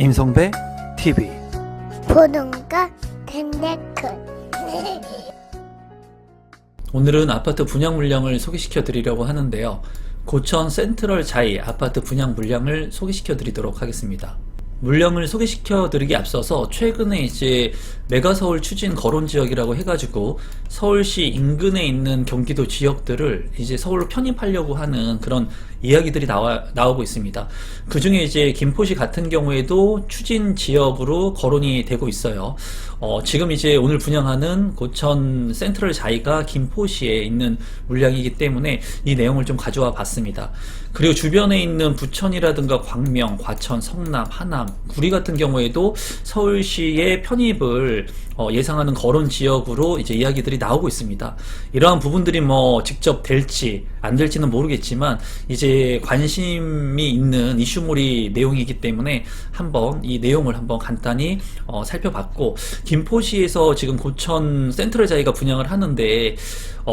임성배 TV 보동과 텐데크 오늘은 아파트 분양 물량을 소개시켜 드리려고 하는데요. 고천 센트럴 자이 아파트 분양 물량을 소개시켜 드리도록 하겠습니다. 물량을 소개시켜 드리기 앞서서 최근에 이제 메가서울 추진 거론 지역이라고 해가지고 서울시 인근에 있는 경기도 지역들을 이제 서울로 편입하려고 하는 그런 이야기들이 나오고 있습니다. 그 중에 이제 김포시 같은 경우에도 추진 지역으로 거론이 되고 있어요. 지금 이제 오늘 분양하는 고천 센트럴 자이가 김포시에 있는 물량이기 때문에 이 내용을 좀 가져와 봤습니다. 그리고 주변에 있는 부천이라든가 광명, 과천, 성남, 하남, 구리 같은 경우에도 서울시의 편입을 예상하는 거론 지역으로 이제 이야기들이 나오고 있습니다. 이러한 부분들이 뭐 직접 될지 안 될지는 모르겠지만 이제 관심이 있는 이슈몰이 내용이기 때문에 한번 이 내용을 한번 간단히 살펴봤고, 김포시에서 지금 고천 센트럴 자이가 분양을 하는데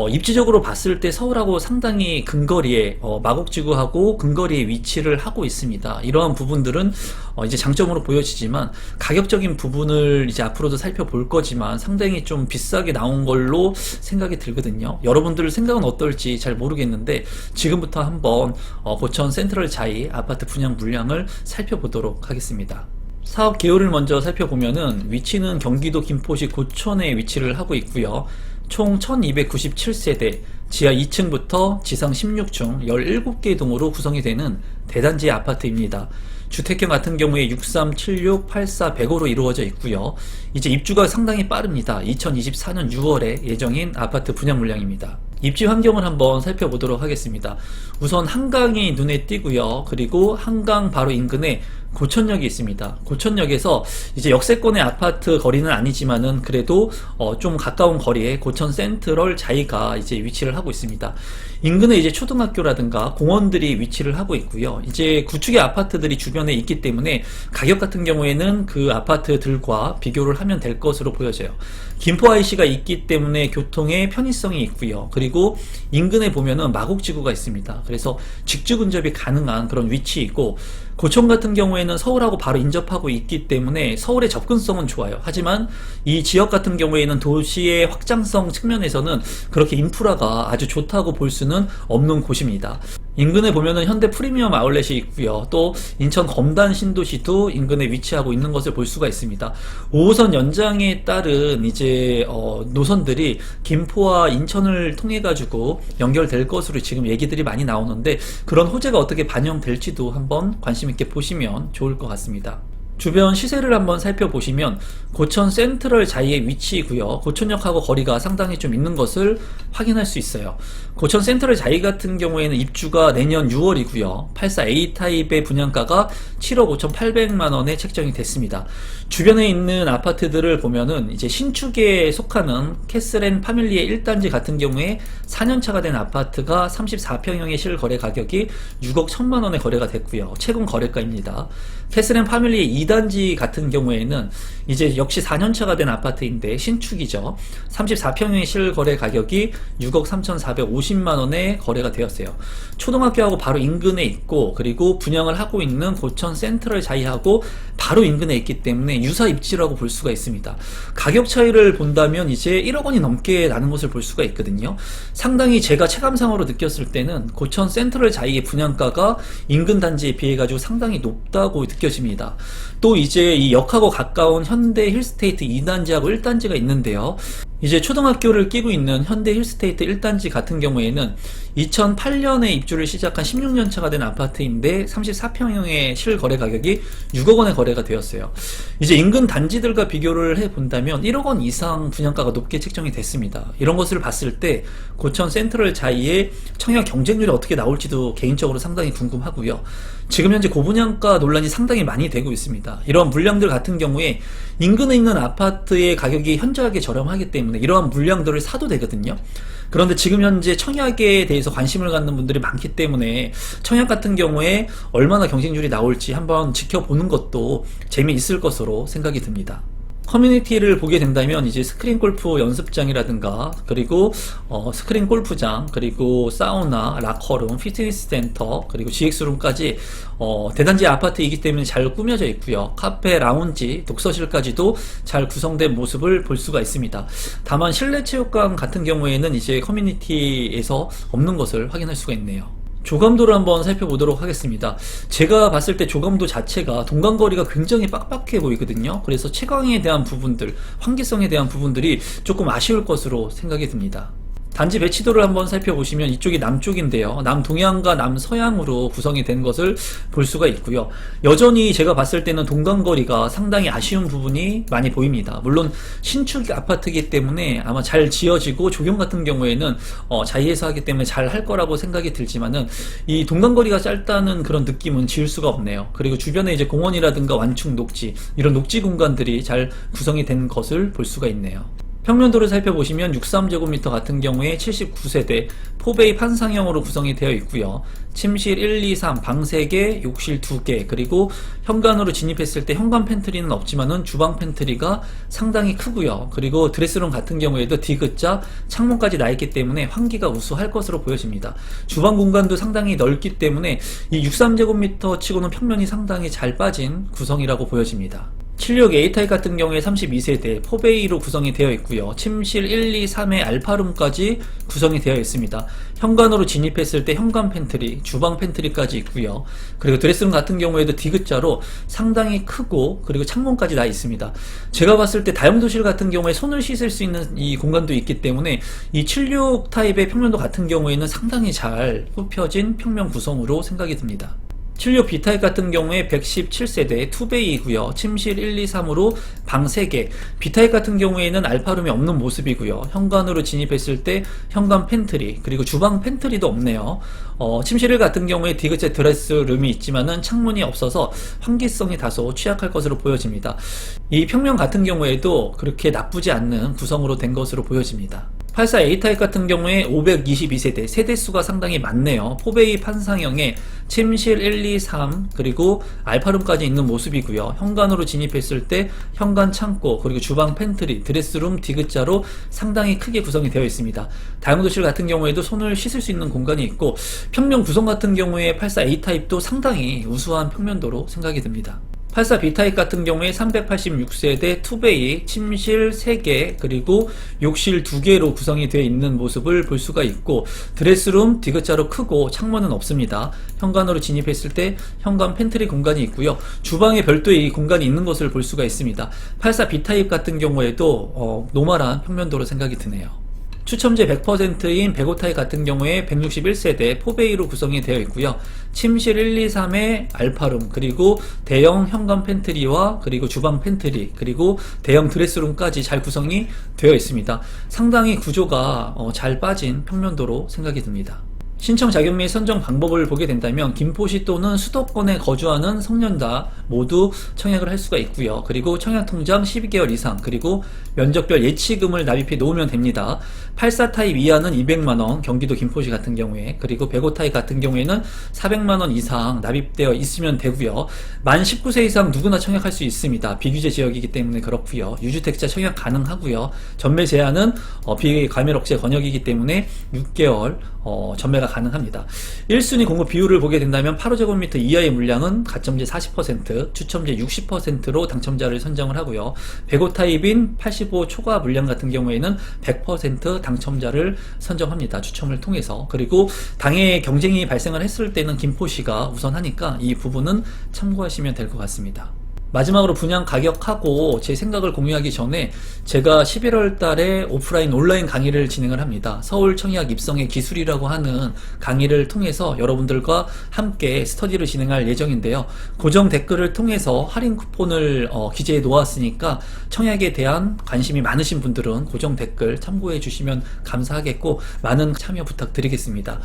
입지적으로 봤을 때 서울하고 상당히 근거리에 마곡지구하고 근거리에 위치를 하고 있습니다. 이러한 부분들은 이제 장점으로 보여지지만 가격적인 부분을 이제 앞으로도 살펴볼 거지만 상당히 좀 비싸게 나온 걸로 생각이 들거든요. 여러분들 생각은 어떨지 잘 모르겠는데 지금부터 한번 고천 센트럴 자이 아파트 분양 물량을 살펴보도록 하겠습니다. 사업 개요를 먼저 살펴보면은 위치는 경기도 김포시 고천에 위치를 하고 있고요. 총 1297세대, 지하 2층부터 지상 16층 17개 동으로 구성이 되는 대단지 아파트입니다. 주택형 같은 경우에 63, 76, 84, 105로 이루어져 있고요. 이제 입주가 상당히 빠릅니다. 2024년 6월에 예정인 아파트 분양 물량입니다. 입지 환경을 한번 살펴보도록 하겠습니다. 우선 한강이 눈에 띄고요. 그리고 한강 바로 인근에 고천역이 있습니다. 고천역에서 이제 역세권의 아파트 거리는 아니지만은 그래도 좀 가까운 거리에 고천 센트럴 자이가 이제 위치를 하고 있습니다. 인근에 이제 초등학교라든가 공원들이 위치를 하고 있고요. 이제 구축의 아파트들이 주변에 있기 때문에 가격 같은 경우에는 그 아파트들과 비교를 하면 될 것으로 보여져요. 김포 IC가 있기 때문에 교통의 편의성이 있고요. 그리고 인근에 보면은 마곡지구가 있습니다. 그래서 직주 근접이 가능한 그런 위치이고, 고천 같은 경우에는 서울하고 바로 인접하고 있기 때문에 서울의 접근성은 좋아요. 하지만 이 지역 같은 경우에는 도시의 확장성 측면에서는 그렇게 인프라가 아주 좋다고 볼 수는 없는 곳입니다. 인근에 보면은 현대 프리미엄 아울렛이 있고요. 또 인천 검단 신도시도 인근에 위치하고 있는 것을 볼 수가 있습니다. 5호선 연장에 따른 이제 노선들이 김포와 인천을 통해 가지고 연결될 것으로 지금 얘기들이 많이 나오는데, 그런 호재가 어떻게 반영될지도 한번 관심 있게 보시면 좋을 것 같습니다. 주변 시세를 한번 살펴보시면 고천 센트럴 자이의 위치이고요. 고천역하고 거리가 상당히 좀 있는 것을 확인할 수 있어요. 고천 센트럴 자이 같은 경우에는 입주가 내년 6월이고요. 84A 타입의 분양가가 7억 5,800만 원에 책정이 됐습니다. 주변에 있는 아파트들을 보면은 이제 신축에 속하는 캐슬앤 파밀리의 1단지 같은 경우에 4년차가 된 아파트가 34평형의 실거래 가격이 6억 1천만 원에 거래가 됐고요. 최근 거래가입니다. 캐슬앤 파밀리의 2단지 같은 경우에는 이제 역시 4년차가 된 아파트인데 신축이죠. 34평형의 실거래 가격이 6억 3,450만 원에 거래가 되었어요. 초등학교하고 바로 인근에 있고, 그리고 분양을 하고 있는 고천 센트럴 자이하고 바로 인근에 있기 때문에 유사 입지라고 볼 수가 있습니다. 가격 차이를 본다면 이제 1억 원이 넘게 나는 것을 볼 수가 있거든요. 상당히 제가 체감상으로 느꼈을 때는 고천 센트럴 자이의 분양가가 인근 단지에 비해 가지고 상당히 높다고 느껴집니다. 또 이제 이 역하고 가까운 현대 힐스테이트 2단지하고 1단지가 있는데요. 이제 초등학교를 끼고 있는 현대 힐스테이트 1단지 같은 경우에는 2008년에 입주를 시작한 16년 차가 된 아파트인데 34평형의 실거래 가격이 6억 원에 거래가 되었어요. 이제 인근 단지들과 비교를 해본다면 1억 원 이상 분양가가 높게 책정이 됐습니다. 이런 것을 봤을 때 고천 센트럴 자이의 청약 경쟁률이 어떻게 나올지도 개인적으로 상당히 궁금하고요. 지금 현재 고분양가 논란이 상당히 많이 되고 있습니다. 이러한 물량들 같은 경우에 인근에 있는 아파트의 가격이 현저하게 저렴하기 때문에 이러한 물량들을 사도 되거든요. 그런데 지금 현재 청약에 대해서 관심을 갖는 분들이 많기 때문에 청약 같은 경우에 얼마나 경쟁률이 나올지 한번 지켜보는 것도 재미있을 것으로 생각이 듭니다. 커뮤니티를 보게 된다면 이제 스크린 골프 연습장이라든가 그리고 스크린 골프장 그리고 사우나, 라커룸, 피트니스 센터 그리고 GX룸까지 대단지 아파트이기 때문에 잘 꾸며져 있고요. 카페, 라운지, 독서실까지도 잘 구성된 모습을 볼 수가 있습니다. 다만 실내 체육관 같은 경우에는 이제 커뮤니티에서 없는 것을 확인할 수가 있네요. 조감도를 한번 살펴보도록 하겠습니다. 제가 봤을 때 조감도 자체가 동간거리가 굉장히 빡빡해 보이거든요. 그래서 채광에 대한 부분들, 환기성에 대한 부분들이 조금 아쉬울 것으로 생각이 듭니다. 단지 배치도를 한번 살펴보시면 이쪽이 남쪽인데요. 남동향과 남서향으로 구성이 된 것을 볼 수가 있고요. 여전히 제가 봤을 때는 동간거리가 상당히 아쉬운 부분이 많이 보입니다. 물론 신축 아파트이기 때문에 아마 잘 지어지고 조경 같은 경우에는 자이에서 하기 때문에 잘 할 거라고 생각이 들지만은 이 동간거리가 짧다는 그런 느낌은 지울 수가 없네요. 그리고 주변에 이제 공원이라든가 완충 녹지 이런 녹지 공간들이 잘 구성이 된 것을 볼 수가 있네요. 평면도를 살펴보시면 63제곱미터 같은 경우에 79세대 포베이 판상형으로 구성이 되어 있고요. 침실 1, 2, 3, 방 3개, 욕실 2개, 그리고 현관으로 진입했을 때 현관 팬트리는 없지만은 주방 팬트리가 상당히 크고요. 그리고 드레스룸 같은 경우에도 D자 창문까지 나 있기 때문에 환기가 우수할 것으로 보여집니다. 주방 공간도 상당히 넓기 때문에 이 63제곱미터 치고는 평면이 상당히 잘 빠진 구성이라고 보여집니다. 76 A타입 같은 경우에 32세대 포베이로 구성이 되어 있고요. 침실 1, 2, 3의 알파룸까지 구성이 되어 있습니다. 현관으로 진입했을 때 현관 팬트리, 주방 팬트리까지 있고요. 그리고 드레스룸 같은 경우에도 D자로 상당히 크고 그리고 창문까지 나 있습니다. 제가 봤을 때 다용도실 같은 경우에 손을 씻을 수 있는 이 공간도 있기 때문에 이 76 타입의 평면도 같은 경우에는 상당히 잘 굽혀진 평면 구성으로 생각이 듭니다. 76 B타입 같은 경우에 117세대 투베이이고요. 침실 1, 2, 3으로 방 3개. B타입 같은 경우에는 알파룸이 없는 모습이고요. 현관으로 진입했을 때 현관 팬트리 그리고 주방 팬트리도 없네요. 침실 1 같은 경우에 D자 드레스룸이 있지만은 창문이 없어서 환기성이 다소 취약할 것으로 보여집니다. 이 평면 같은 경우에도 그렇게 나쁘지 않는 구성으로 된 것으로 보여집니다. 84 A타입 같은 경우에 522세대, 세대수가 상당히 많네요. 포베이 판상형에 침실 1, 2, 3 그리고 알파룸까지 있는 모습이고요. 현관으로 진입했을 때 현관 창고 그리고 주방 팬트리, 드레스룸 D자로 상당히 크게 구성이 되어 있습니다. 다용도실 같은 경우에도 손을 씻을 수 있는 공간이 있고 평면 구성 같은 경우에 84 A타입도 상당히 우수한 평면도로 생각이 듭니다. 84 B타입 같은 경우에 386세대 투베이, 침실 3개, 그리고 욕실 2개로 구성이 되어 있는 모습을 볼 수가 있고 드레스룸 D자로 크고 창문은 없습니다. 현관으로 진입했을 때 현관 팬트리 공간이 있고요. 주방에 별도의 공간이 있는 것을 볼 수가 있습니다. 84 B타입 같은 경우에도 노멀한 평면도로 생각이 드네요. 추첨제 100%인 105타입 같은 경우에 161세대 포베이로 구성이 되어 있고요. 침실 1, 2, 3의 알파룸 그리고 대형 현관 팬트리와 그리고 주방 팬트리 그리고 대형 드레스룸까지 잘 구성이 되어 있습니다. 상당히 구조가 잘 빠진 평면도로 생각이 듭니다. 신청 자격 및 선정 방법을 보게 된다면 김포시 또는 수도권에 거주하는 성년자 모두 청약을 할 수가 있고요. 그리고 청약 통장 12개월 이상 그리고 면적별 예치금을 납입해 놓으면 됩니다. 84 타입 이하는 200만원 경기도 김포시 같은 경우에 그리고 105 타입 같은 경우에는 400만원 이상 납입되어 있으면 되고요. 만 19세 이상 누구나 청약할 수 있습니다. 비규제 지역이기 때문에 그렇고요. 유주택자 청약 가능하고요. 전매 제한은 비과밀 억제 권역이기 때문에 6개월 전매가 가능합니다. 1순위 공급 비율을 보게 된다면 8호제곱미터 이하의 물량은 가점제 40%, 추첨제 60%로 당첨자를 선정을 하고요. 105 타입인 85 초과 물량 같은 경우에는 100% 당첨자를 선정합니다. 추첨을 통해서. 그리고 당해 경쟁이 발생을 했을 때는 김포시가 우선하니까 이 부분은 참고하시면 될 것 같습니다. 마지막으로 분양 가격하고 제 생각을 공유하기 전에 제가 11월 달에 오프라인 온라인 강의를 진행을 합니다. 서울 청약 입성의 기술이라고 하는 강의를 통해서 여러분들과 함께 스터디를 진행할 예정인데요. 고정 댓글을 통해서 할인 쿠폰을 기재해 놓았으니까 청약에 대한 관심이 많으신 분들은 고정 댓글 참고해 주시면 감사하겠고 많은 참여 부탁드리겠습니다.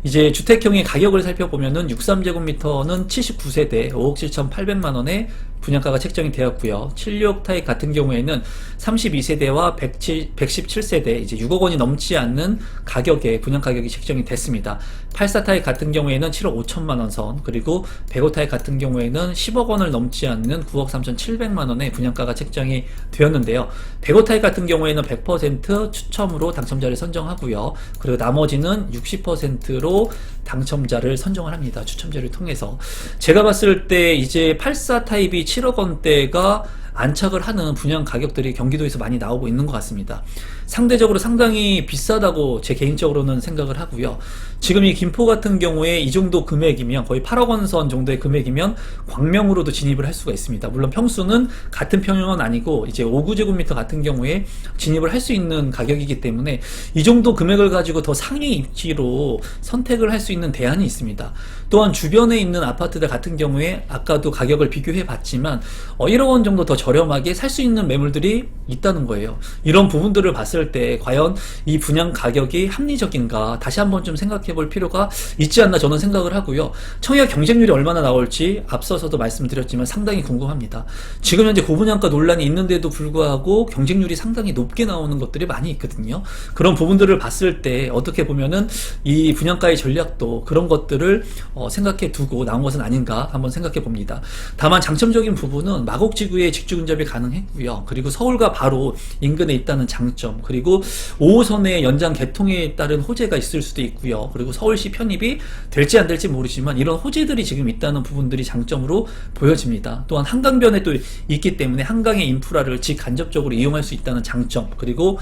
이제 주택형의 가격을 살펴보면은 63제곱미터는 79세대 5억 7,800만원에 분양가가 책정이 되었고요. 76 타입 같은 경우에는 32세대와 117세대 이제 6억 원이 넘지 않는 가격에 분양 가격이 책정이 됐습니다. 84 타입 같은 경우에는 7억 5천만 원 선, 그리고 105 타입 같은 경우에는 10억 원을 넘지 않는 9억 3,700만 원의 분양가가 책정이 되었는데요. 105 타입 같은 경우에는 100% 추첨으로 당첨자를 선정하고요. 그리고 나머지는 60%로 당첨자를 선정을 합니다. 추첨제를 통해서. 제가 봤을 때 이제 84 타입이 7억 원대가 안착을 하는 분양 가격들이 경기도에서 많이 나오고 있는 것 같습니다. 상대적으로 상당히 비싸다고 제 개인적으로는 생각을 하고요. 지금 이 김포 같은 경우에 이 정도 금액이면 거의 8억 원 선 정도의 금액이면 광명으로도 진입을 할 수가 있습니다. 물론 평수는 같은 평형은 아니고 이제 5구제곱미터 같은 경우에 진입을 할 수 있는 가격이기 때문에 이 정도 금액을 가지고 더 상위 입지로 선택을 할 수 있는 대안이 있습니다. 또한 주변에 있는 아파트들 같은 경우에 아까도 가격을 비교해 봤지만 1억 원 정도 더 저렴하게 살 수 있는 매물들이 있다는 거예요. 이런 부분들을 봤을 때 과연 이 분양 가격이 합리적인가 다시 한번 좀 생각해 볼 필요가 있지 않나 저는 생각을 하고요. 청약 경쟁률이 얼마나 나올지 앞서서도 말씀드렸지만 상당히 궁금합니다. 지금 현재 고분양가 논란이 있는데도 불구하고 경쟁률이 상당히 높게 나오는 것들이 많이 있거든요. 그런 부분들을 봤을 때 어떻게 보면은 이 분양가의 전략도 그런 것들을 생각해 두고 나온 것은 아닌가 한번 생각해 봅니다. 다만 장점적인 부분은 마곡지구에 직주 근접이 가능했고요. 그리고 서울과 바로 인근에 있다는 장점, 그리고 5호선의 연장 개통에 따른 호재가 있을 수도 있고요. 그리고 서울시 편입이 될지 안 될지 모르지만 이런 호재들이 지금 있다는 부분들이 장점으로 보여집니다. 또한 한강변에 또 있기 때문에 한강의 인프라를 직간접적으로 이용할 수 있다는 장점, 그리고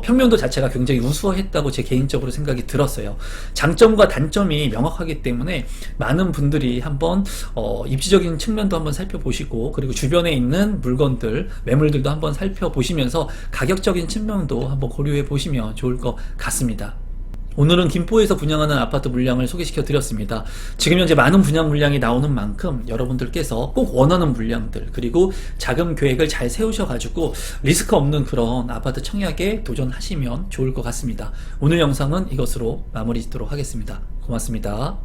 평면도 자체가 굉장히 우수했다고 제 개인적으로 생각이 들었어요. 장점과 단점이 명확하기 때문에 많은 분들이 한번 입지적인 측면도 한번 살펴보시고, 그리고 주변에 있는 물건들, 매물들도 한번 살펴보시면서 가격적인 측면도 한번 고려해 보시면 좋을 것 같습니다. 오늘은 김포에서 분양하는 아파트 물량을 소개시켜 드렸습니다. 지금 현재 많은 분양 물량이 나오는 만큼 여러분들께서 꼭 원하는 물량들, 그리고 자금 계획을 잘 세우셔 가지고 리스크 없는 그런 아파트 청약에 도전하시면 좋을 것 같습니다. 오늘 영상은 이것으로 마무리 짓도록 하겠습니다. 고맙습니다.